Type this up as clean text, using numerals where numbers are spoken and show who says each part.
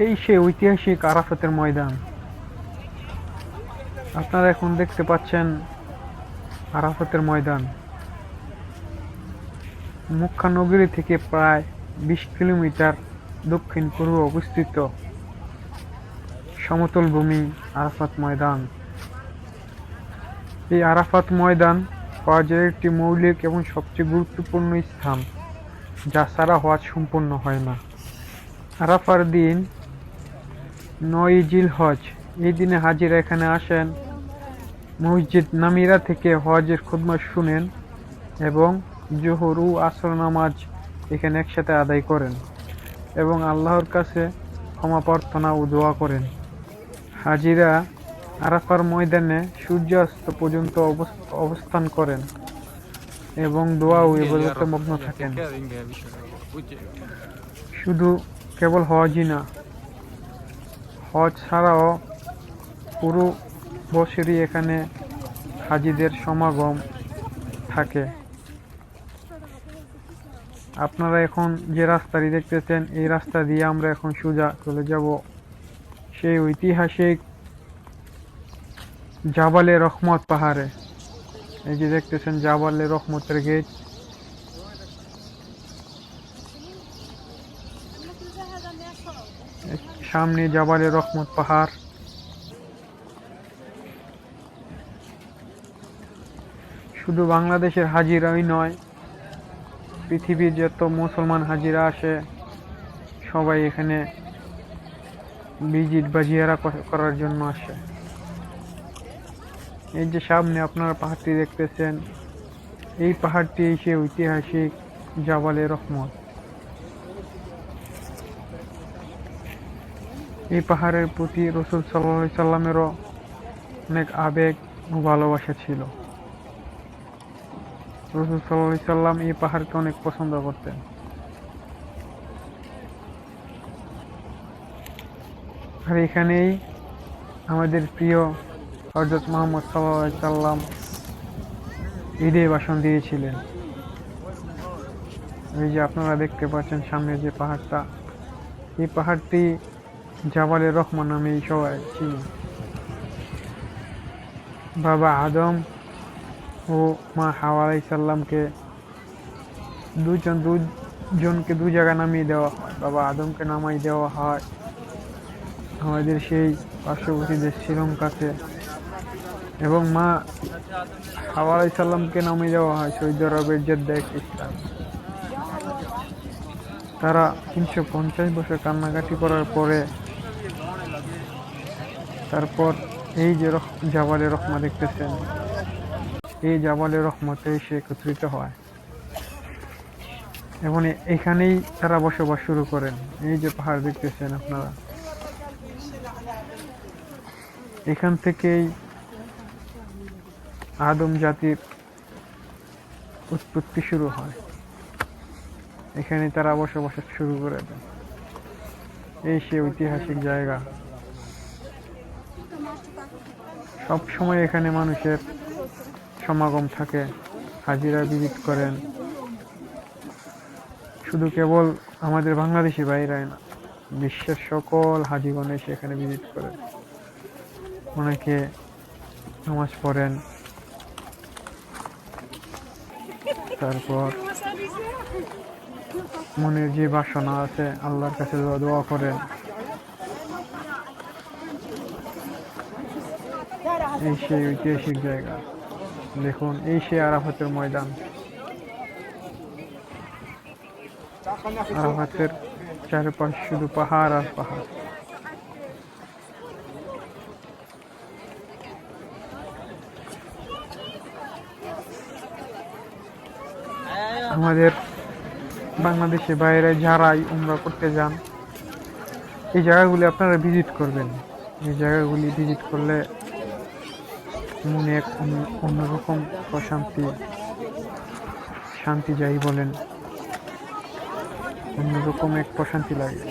Speaker 1: এই সে ঐতিহাসিক আরাফাতের ময়দান। আপনারা এখন দেখতে পাচ্ছেন আরাফাতের ময়দান। মক্কা নগরী থেকে প্রায় 20 কিলোমিটার দক্ষিণ পূর্বে অবস্থিত সমতল ভূমি আরাফাত ময়দান। এই আরাফাত ময়দান হজ্জের একটি মৌলিক এবং সবচেয়ে গুরুত্বপূর্ণ স্থান, যা ছাড়া হজ সম্পূর্ণ হয় না। আরাফার দিন 9 জিলহজ। এই দিনে হাজিরা এখানে আসেন, মসজিদ নামিরা থেকে হজের খুতবা শুনেন এবং জোহর ও আসর নামাজ এখানে একসাথে আদায় করেন এবং আল্লাহর কাছে ক্ষমা প্রার্থনা ও দোয়া করেন। হাজিরা আরাফার ময়দানে সূর্যাস্ত পর্যন্ত অবস্থান করেন এবং দোয়া ও ইবাদতে মগ্ন থাকেন। শুধু কেবল হজই না, হজ ছাড়াও পুরো বছরই এখানে হাজিদের সমাগম থাকে। আপনারা এখন যে রাস্তাটি দেখতেছেন, এই রাস্তা দিয়ে আমরা এখন সোজা চলে যাব সেই ঐতিহাসিক জাবালে রহমত পাহাড়ে। এই যে দেখতেছেন জাবালে রহমতের গেট। সামনে জাবালে রহমত পাহাড়। শুধু বাংলাদেশের হাজিরাই নয়, পৃথিবীর যত মুসলমান হাজিরা আসে সবাই এখানে ভিজিট বা জিয়ারা করার জন্য আসে। এই যে সামনে আপনারা পাহাড়টি দেখতেছেন, এই পাহাড়টি সে ঐতিহাসিক জাবালে রহমত। এই পাহাড়ের প্রতি রাসূল সাল্লাল্লাহু আলাইহি সাল্লামেরও অনেক আবেগ ও ভালোবাসা ছিল। রাসূল সাল্লাল্লাহু আলাইহি সাল্লাম এই পাহাড়কে অনেক পছন্দ করতেন। আর এখানেই আমাদের প্রিয় হযরত মুহাম্মদ সাল্লাল্লাহু আলাইহি সাল্লাম ঈদে ভাষণ দিয়েছিলেন। এই যে আপনারা দেখতে পাচ্ছেন সামনে যে পাহাড়টা, এই পাহাড়টি জাবালে রহমান নামেই সবাই চিনি। বাবা আদম ও মা হাওয়া আলাইহিস সালামকে দুজনকে দু জায়গায় নামিয়ে দেওয়া হয়। বাবা আদমকে নামাই দেওয়া হয় আমাদের সেই পার্শ্ববর্তী দেশ শ্রীলঙ্কাতে, এবং মা হাওয়া আলাইহিস সালামকে নামিয়ে দেওয়া হয় সৌদি আরবের জেদ্দা একটি স্থান। তারা 350 বছর কান্নাকাটি করার পরে তারপর এই যে জাবালে রহমত দেখতেছেন, এই জাবালে রহমতে এসে একত্রিত হয় এবং এখানেই তারা বসবাস শুরু করেন। এই যে পাহাড় দেখতেছেন আপনারা, এখান থেকেই আদম জাতির উৎপত্তি শুরু হয়। এখানে তারা বসবাস শুরু করে দেন। এই সে ঐতিহাসিক জায়গা। সব সময় এখানে মানুষের সমাগম থাকে, হাজিরা ভিজিট করেন। শুধু কেবল আমাদের বাংলাদেশি ভাইরাই না, বিশ্বের সকল হাজিগণ এসে এখানে ভিজিট করেন। অনেকে নামাজ পড়েন, তারপর মনের যে বাসনা আছে আল্লাহর কাছে দোয়া করেন। এই সেই ঐতিহাসিক জায়গা। দেখুন, এই সেই আরাফাতের ময়দান। আরাফাতের চারপাশ শুধু পাহাড় আর পাহাড়। আমাদের বাংলাদেশে বাইরে যারাই উমরা করতে যান, এই জায়গাগুলি আপনারা ভিজিট করবেন। এই জায়গাগুলি ভিজিট করলে মনে এক অন্যরকম প্রশান্তি, শান্তি যাই বলেন, অন্যরকম এক প্রশান্তি লাগে।